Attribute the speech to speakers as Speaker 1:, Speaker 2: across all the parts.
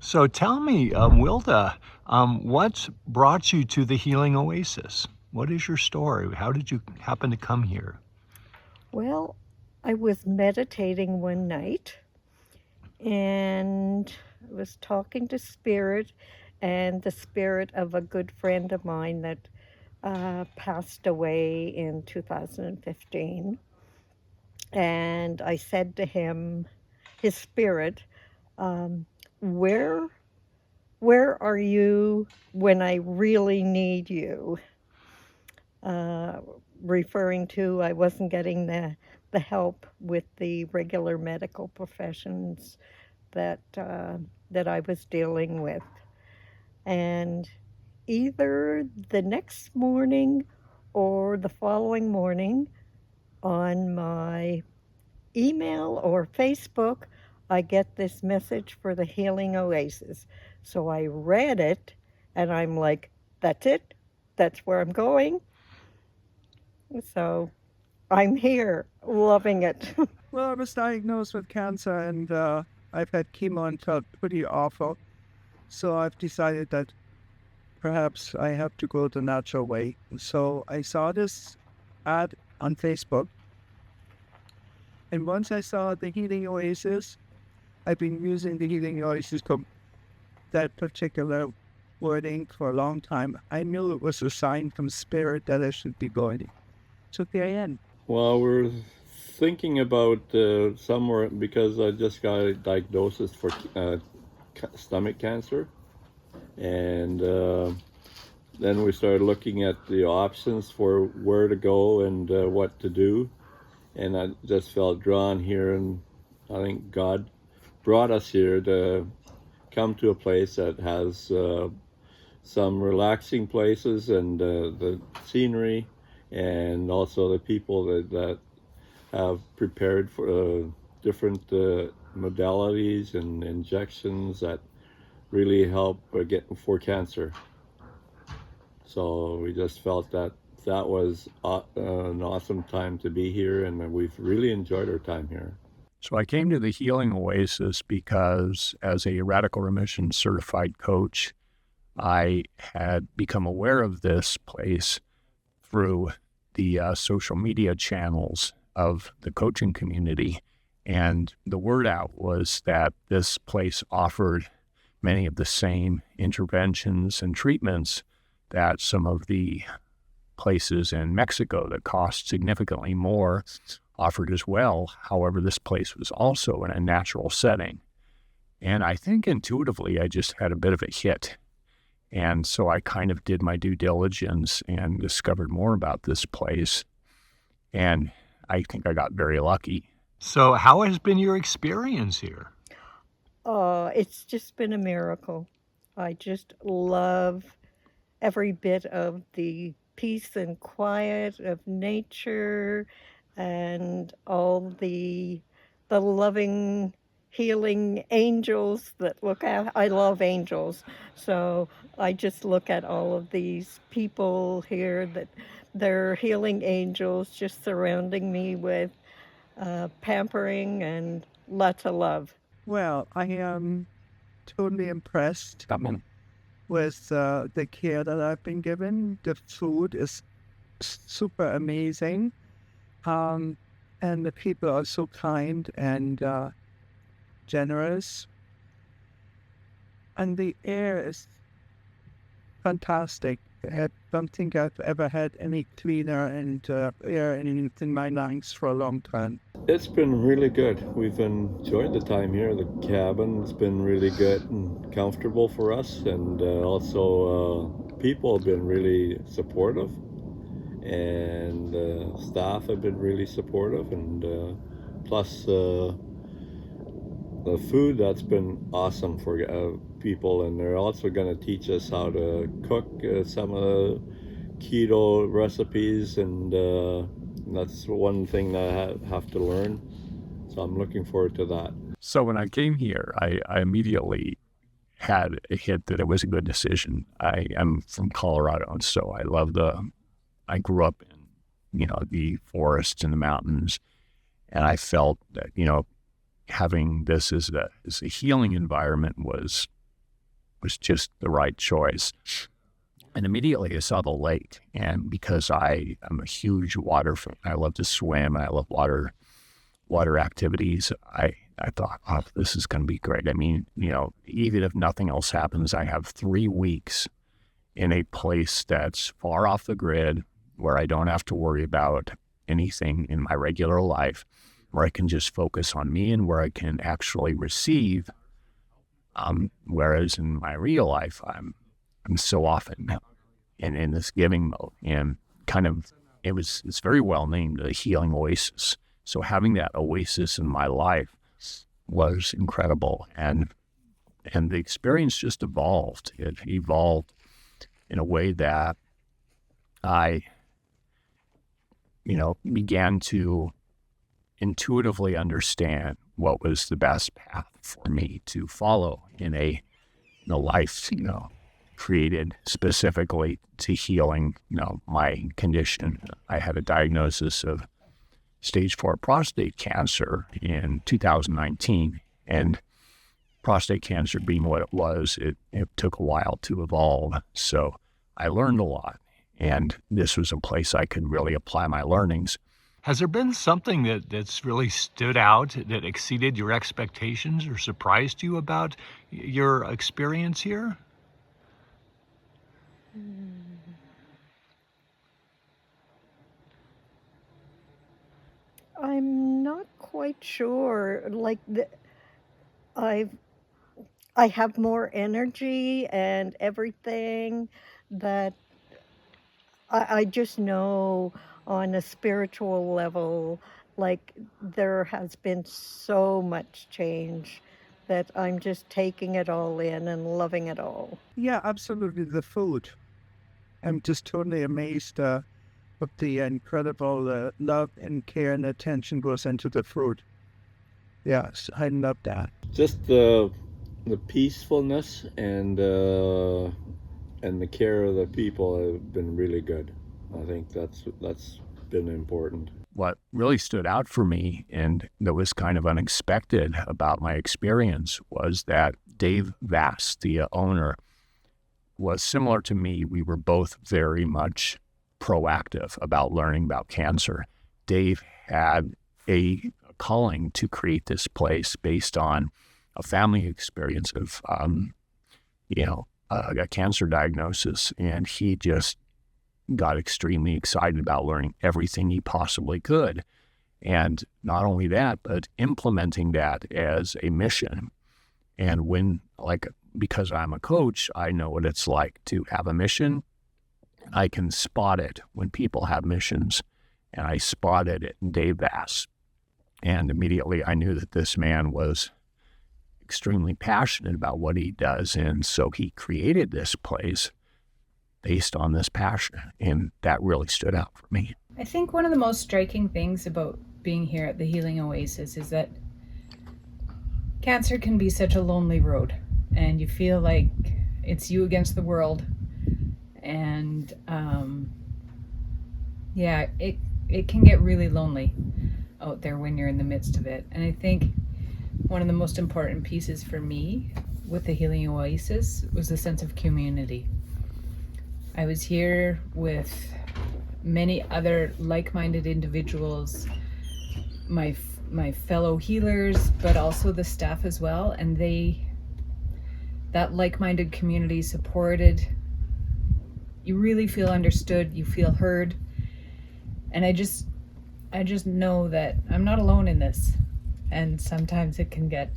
Speaker 1: So tell me, Wilda, what's brought you to the Healing Oasis? What is your story? How did you happen to come here?
Speaker 2: Well, I was meditating one night and was talking to Spirit, and the spirit of a good friend of mine that passed away in 2015. And I said to him, his spirit, um, where where are you when I really need you? Uh, Referring to I wasn't getting the help with the regular medical professions that I was dealing with. And either the next morning or the following morning on my email or Facebook, I get this message for the Healing Oasis. So I read it and I'm like, that's it. That's where I'm going. So I'm here, loving it.
Speaker 3: Well, I was diagnosed with cancer and I've had chemo and felt pretty awful. So I've decided that perhaps I have to go the natural way. So I saw this ad on Facebook. And once I saw the Healing Oasis, I've been using the Healing Oasis, that particular wording, for a long time. I knew it was a sign from Spirit that I should be going. So there I am.
Speaker 4: Well, we're thinking about somewhere because I just got a diagnosis for stomach cancer, and then we started looking at the options for where to go and what to do, and I just felt drawn here, and I think God brought us here to come to a place that has some relaxing places and the scenery, and also the people that have prepared for different modalities and injections that really help get for cancer. So we just felt that that was an awesome time to be here, and we've really enjoyed our time here.
Speaker 1: So I came to the Healing Oasis because, as a radical remission certified coach, I had become aware of this place through the social media channels of the coaching community. And the word out was that this place offered many of the same interventions and treatments that some of the places in Mexico that cost significantly more offered as well. However, this place was also in a natural setting. And I think intuitively, I just had a bit of a hit. And so I kind of did my due diligence and discovered more about this place. And I think I got very lucky. So, how has been your experience here?
Speaker 2: It's just been a miracle. I just love every bit of the peace and quiet of nature and all the loving healing angels that look at. I love angels. So I just look at all of these people here that they're healing angels just surrounding me with pampering and lots of love.
Speaker 3: Well, I am totally impressed
Speaker 1: Amen.
Speaker 3: with the care that I've been given. The food is super amazing. And the people are so kind and generous. And the air is fantastic. I don't think I've ever had any cleaner and air in my lungs for a long time.
Speaker 4: It's been really good. We've enjoyed the time here. The cabin's been really good and comfortable for us, and also people have been really supportive, and staff have been really supportive, and plus the food that's been awesome for people, and they're also going to teach us how to cook some of the keto recipes, and that's one thing that I have to learn. So I'm looking forward to that.
Speaker 1: So, when I came here, I immediately had a hit that it was a good decision. I am from Colorado, and so I grew up in, the forests and the mountains. And I felt that, having this as a healing environment was was just the right choice. And immediately I saw the lake. And because I am a huge water fan, I love to swim, I love water activities, I thought, oh, this is going to be great. I mean, even if nothing else happens, I have 3 weeks in a place that's far off the grid where I don't have to worry about anything in my regular life, where I can just focus on me and where I can actually receive. Whereas in my real life, I'm so often in this giving mode, and it's very well named the Healing Oasis. So having that oasis in my life was incredible, and the experience just evolved. It evolved in a way that I, began to intuitively understand what was the best path for me to follow in a life, created specifically to healing, my condition. I had a diagnosis of stage 4 prostate cancer in 2019, and prostate cancer being what it was, it took a while to evolve. So I learned a lot, and this was a place I could really apply my learnings.
Speaker 5: Has there been something that's really stood out, that exceeded your expectations or surprised you about your experience here?
Speaker 2: I'm not quite sure. I have more energy and everything that I just know on a spiritual level, like there has been so much change that I'm just taking it all in and loving it all.
Speaker 3: Yeah, absolutely. The food. I'm just totally amazed what the incredible love and care and attention goes into the food. Yes, I love that.
Speaker 4: Just the peacefulness and the care of the people have been really good. I think that's been important.
Speaker 1: What really stood out for me, and that was kind of unexpected about my experience, was that Dave Vass, the owner, was similar to me. We were both very much proactive about learning about cancer. Dave had a calling to create this place based on a family experience of, a cancer diagnosis, and he just got extremely excited about learning everything he possibly could. And not only that, but implementing that as a mission. And because I'm a coach, I know what it's like to have a mission. I can spot it when people have missions, and I spotted it in Dave Vass. And immediately I knew that this man was extremely passionate about what he does. And so he created this place based on this passion, and that really stood out for me.
Speaker 6: I think one of the most striking things about being here at the Healing Oasis is that cancer can be such a lonely road, and you feel like it's you against the world. And it can get really lonely out there when you're in the midst of it. And I think one of the most important pieces for me with the Healing Oasis was the sense of community. I was here with many other like-minded individuals, my fellow healers, but also the staff as well, and that like-minded community supported. You really feel understood, you feel heard, and I just know that I'm not alone in this. And sometimes it can get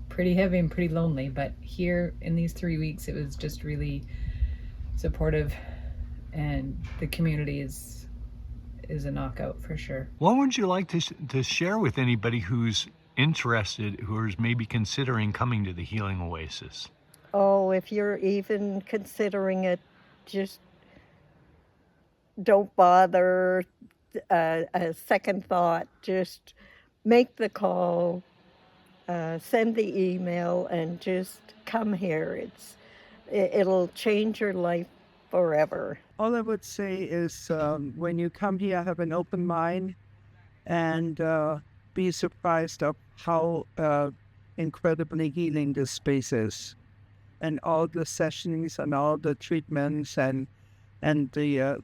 Speaker 6: pretty heavy and pretty lonely, but here in these 3 weeks it was just really supportive, and the community is a knockout for sure.
Speaker 5: What would you like to share with anybody who's interested, who is maybe considering coming to the Healing Oasis?
Speaker 2: Oh, if you're even considering it, just don't bother a second thought. Just make the call, send the email, and just come here. It'll change your life forever.
Speaker 3: All I would say is when you come here, have an open mind and be surprised of how incredibly healing this space is. and all the sessions and all the treatments and the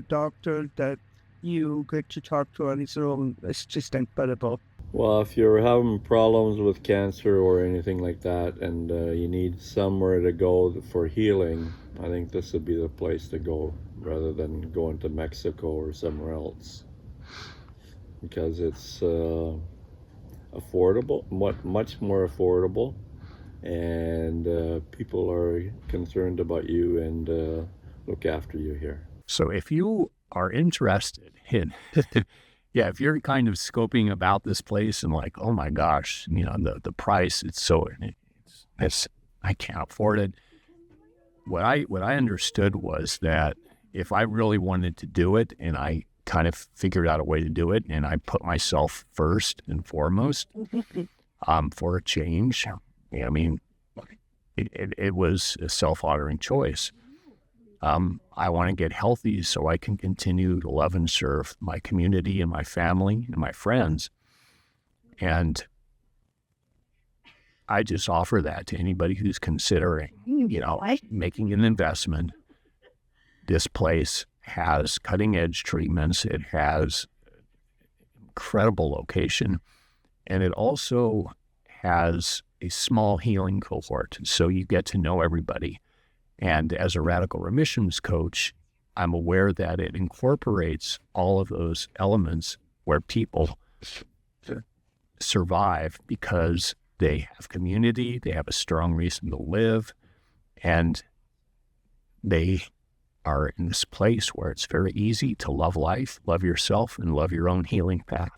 Speaker 3: doctor that you get to talk to on his own is just incredible.
Speaker 4: Well, if you're having problems with cancer or anything like that, and you need somewhere to go for healing, I think this would be the place to go rather than going to Mexico or somewhere else, because it's affordable, much more affordable, and people are concerned about you and look after you here.
Speaker 1: So if you are interested in, yeah, if you're kind of scoping about this place and like, oh my gosh, the price, it's I can't afford it. What I understood was that if I really wanted to do it, and I kind of figured out a way to do it, and I put myself first and foremost for a change, I mean, it was a self-honoring choice. I want to get healthy so I can continue to love and serve my community and my family and my friends. And I just offer that to anybody who's considering, making an investment. This place has cutting edge treatments. It has incredible location, and it also has a small healing cohort. So you get to know everybody. And as a radical remissions coach, I'm aware that it incorporates all of those elements where people survive because they have community, they have a strong reason to live, and they are in this place where it's very easy to love life, love yourself, and love your own healing path.